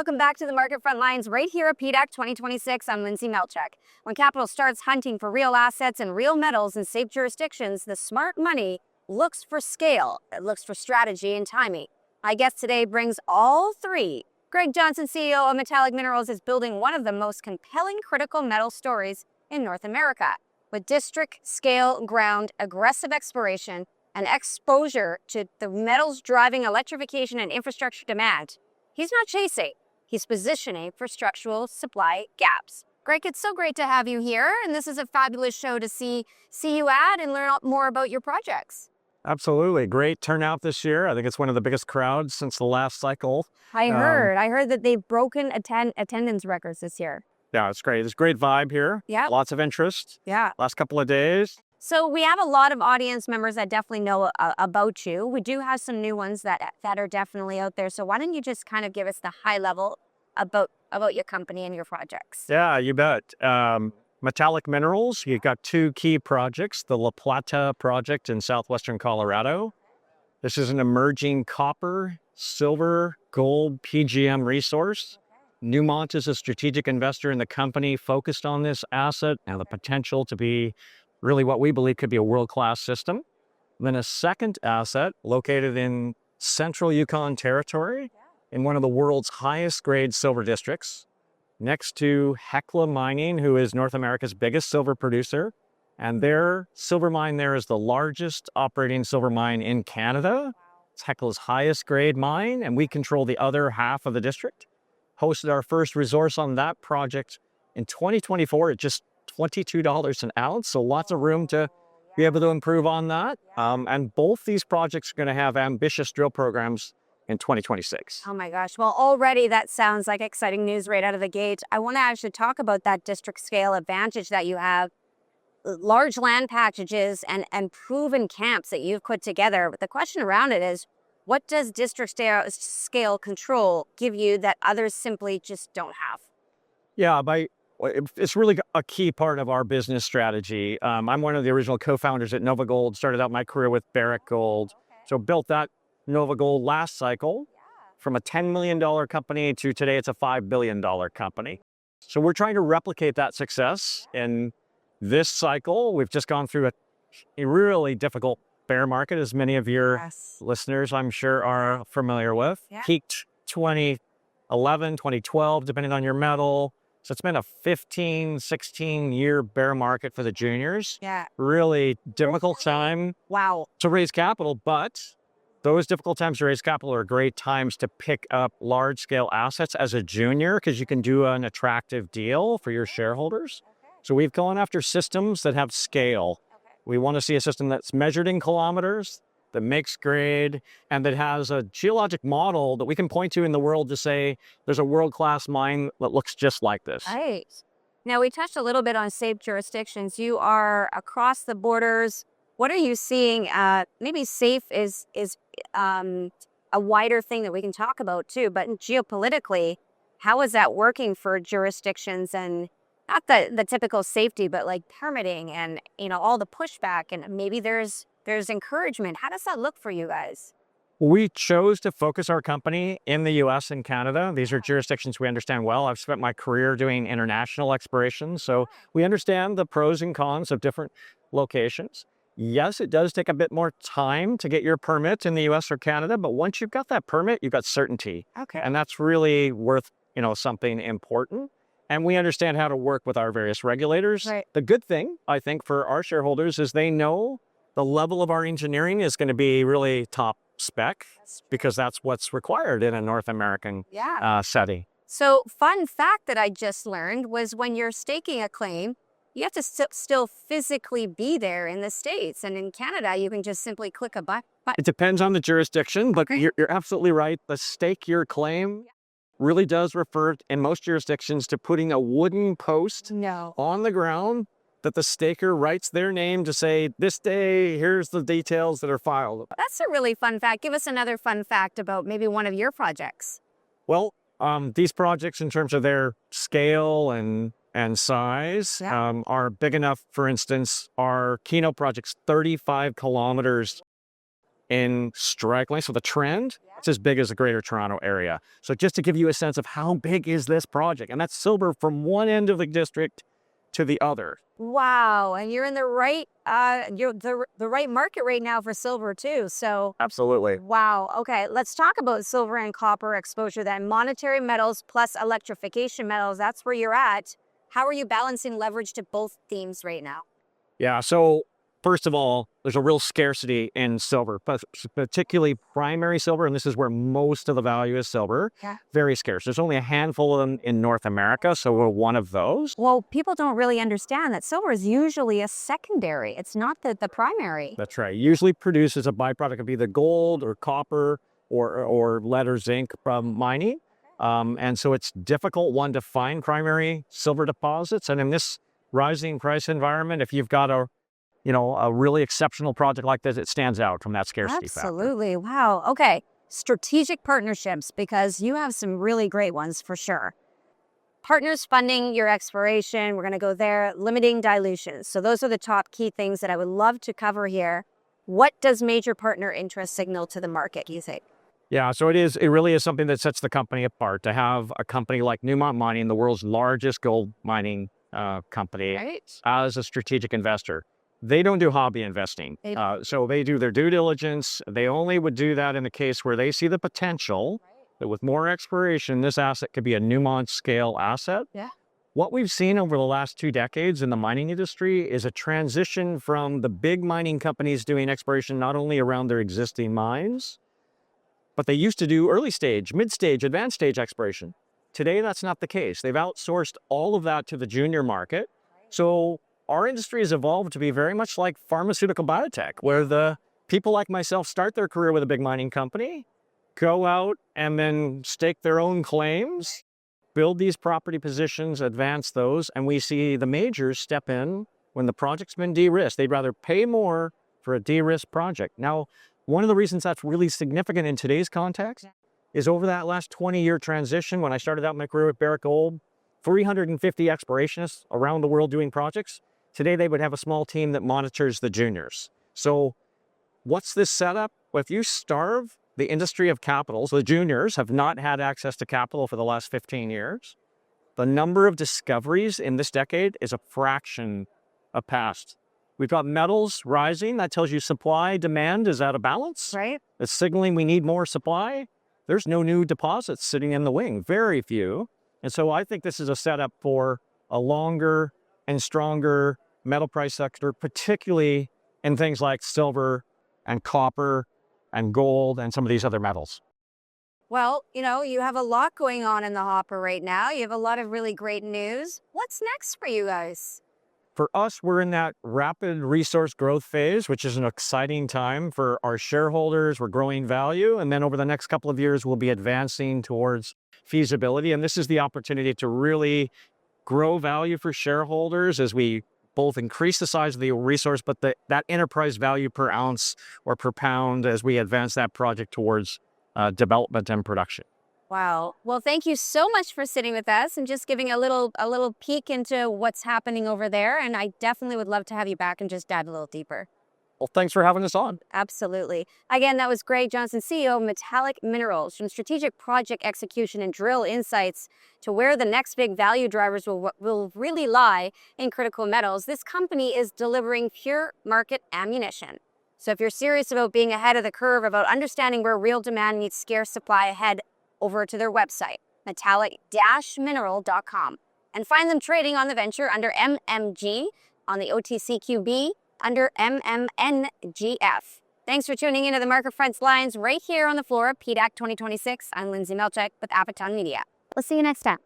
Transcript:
Welcome back to the Market Frontlines right here at PDAC 2026. I'm Lyndsay Malchuk. When capital starts hunting for real assets and real metals in safe jurisdictions, the smart money looks for scale. It looks for strategy and timing. My guest today brings all three. Greg Johnson, CEO of Metallic Minerals, is building one of the most compelling critical metal stories in North America. With district-scale ground, aggressive exploration, and exposure to the metals driving electrification and infrastructure demand, he's not chasing. He's positioning for structural supply gaps. Greg, it's so great to have you here, and this is a fabulous show to see you at and learn more about your projects. Absolutely. Great turnout this year. I think it's one of the biggest crowds since the last cycle. I heard that they've broken attendance records this year. Yeah, it's great. There's a great vibe here. Yeah. Lots of interest. Yeah. Last couple of days. So we have a lot of audience members that definitely know about you. We do have some new ones that are definitely out there. So why don't you just kind of give us the high level about your company and your projects? Yeah, you bet. Metallic Minerals, you've got two key projects, the Plata project in southwestern Colorado. This is an emerging copper, silver, gold PGM resource. Newmont is a strategic investor in the company focused on this asset and the potential to be really what we believe could be a world-class system. Then a second asset located in central Yukon territory in one of the world's highest grade silver districts, next to Hecla Mining, who is North America's biggest silver producer. And their silver mine there is the largest operating silver mine in Canada. It's Hecla's highest grade mine, and we control the other half of the district. Hosted our first resource on that project in 2024 at just $22 an ounce, so lots of room to be able to improve on that. And both these projects are going to have ambitious drill programs in 2026. Oh my gosh. Well, already that sounds like exciting news right out of the gate. I want to actually talk about that district scale advantage that you have. Large land packages and proven camps that you've put together. But the question around it is, what does district scale control give you that others simply just don't have? Yeah, it's really a key part of our business strategy. I'm one of the original co-founders at Nova Gold, started out my career with Barrick Gold. So built that Nova Gold last cycle from a $10 million company to today it's a $5 billion company. So we're trying to replicate that success in this cycle. We've just gone through a really difficult bear market, as many of your listeners, I'm sure, are familiar with. Peaked 2011, 2012, depending on your metal. So it's been a 15, 16-year bear market for the juniors. Yeah. Really difficult time to raise capital, but those difficult times to raise capital are great times to pick up large-scale assets as a junior because you can do an attractive deal for your shareholders. So we've gone after systems that have scale. We want to see a system that's measured in kilometers, that makes grade, and that has a geologic model that we can point to in the world to say there's a world-class mine that looks just like this. Right. Now, we touched a little bit on safe jurisdictions. You are across the borders. What are you seeing? Maybe safe is a wider thing that we can talk about too, but geopolitically, how is that working for jurisdictions and not the typical safety, but like permitting and, all the pushback, and maybe there's encouragement. How does that look for you guys? We chose to focus our company in the US and Canada. These are jurisdictions we understand well. I've spent my career doing international exploration, so we understand the pros and cons of different locations. Yes, it does take a bit more time to get your permit in the US or Canada, but once you've got that permit, you've got certainty. Okay. And that's really worth, something important. And we understand how to work with our various regulators. Right. The good thing, I think, for our shareholders is they know the level of our engineering is going to be really top spec because that's what's required in a North American setting. So fun fact that I just learned was when you're staking a claim, you have to still physically be there in the States. And in Canada, you can just simply click a button. It depends on the jurisdiction, but you're absolutely right. The stake your claim really does refer in most jurisdictions to putting a wooden post on the ground that the staker writes their name to say, this day, here's the details that are filed. That's a really fun fact. Give us another fun fact about maybe one of your projects. Well, these projects in terms of their scale and size are big enough. For instance, our Keno project's 35 kilometers in strike length. So the trend, it's as big as the Greater Toronto Area. So just to give you a sense of how big is this project, and that's silver from one end of the district to the other. Wow, and you're in the right the right market right now for silver too. So Absolutely. wow. Okay, let's talk about silver and copper exposure then. Monetary metals plus electrification metals, that's where you're at. How are you balancing leverage to both themes right now? Yeah, so first of all, there's a real scarcity in silver, but particularly primary silver, and this is where most of the value is silver. Yeah. Very scarce. There's only a handful of them in North America, so we're one of those. Well, people don't really understand that silver is usually a secondary. It's not the primary. That's right. Usually produced as a byproduct of either gold or copper or lead or zinc from mining. And so it's difficult, one, to find primary silver deposits. And in this rising price environment, if you've got a really exceptional project like this, it stands out from that scarcity factor. Absolutely. Wow. Okay. Strategic partnerships, because you have some really great ones for sure. Partners funding your exploration. We're going to go there. Limiting dilution. So those are the top key things that I would love to cover here. What does major partner interest signal to the market, do you think? Yeah, so it really is something that sets the company apart to have a company like Newmont Mining, the world's largest gold mining company, Right. as a strategic investor. They don't do hobby investing. So they do their due diligence. They only would do that in the case where they see the potential that with more exploration, this asset could be a Newmont scale asset. Yeah. What we've seen over the last 2 decades in the mining industry is a transition from the big mining companies doing exploration not only around their existing mines, but they used to do early stage, mid stage, advanced stage exploration. Today, that's not the case. They've outsourced all of that to the junior market. So our industry has evolved to be very much like pharmaceutical biotech, where the people like myself start their career with a big mining company, go out and then stake their own claims, build these property positions, advance those, and we see the majors step in when the project's been de-risked. They'd rather pay more for a de-risked project. Now, one of the reasons that's really significant in today's context is over that last 20-year transition, when I started out my career with Barrick Gold, 350 explorationists around the world doing projects. Today, they would have a small team that monitors the juniors. So what's this setup? Well, if you starve the industry of capital, so the juniors have not had access to capital for the last 15 years, the number of discoveries in this decade is a fraction of past. We've got metals rising. That tells you supply, demand is out of balance. Right. It's signaling we need more supply. There's no new deposits sitting in the wing, very few. And so I think this is a setup for a longer and stronger metal price sector, particularly in things like silver and copper and gold and some of these other metals. Well, you have a lot going on in the hopper right now. You have a lot of really great news. What's next for you guys? For us, we're in that rapid resource growth phase, which is an exciting time for our shareholders. We're growing value. And then over the next couple of years, we'll be advancing towards feasibility. And this is the opportunity to really grow value for shareholders as we both increase the size of the resource, but that enterprise value per ounce or per pound as we advance that project towards development and production. Wow. Well, thank you so much for sitting with us and just giving a little peek into what's happening over there. And I definitely would love to have you back and just dive a little deeper. Well, thanks for having us on. Absolutely. Again, that was Greg Johnson, CEO of Metallic Minerals. From strategic project execution and drill insights to where the next big value drivers will really lie in critical metals, this company is delivering pure market ammunition. So if you're serious about being ahead of the curve, about understanding where real demand meets scarce supply, head over to their website, metallic-mineral.com, and find them trading on the venture under MMG, on the OTCQB under MMNGF. Thanks for tuning into the Market Frontlines right here on the floor of PDAC 2026. I'm Lyndsay Malchuk with Appeton Media. We'll see you next time.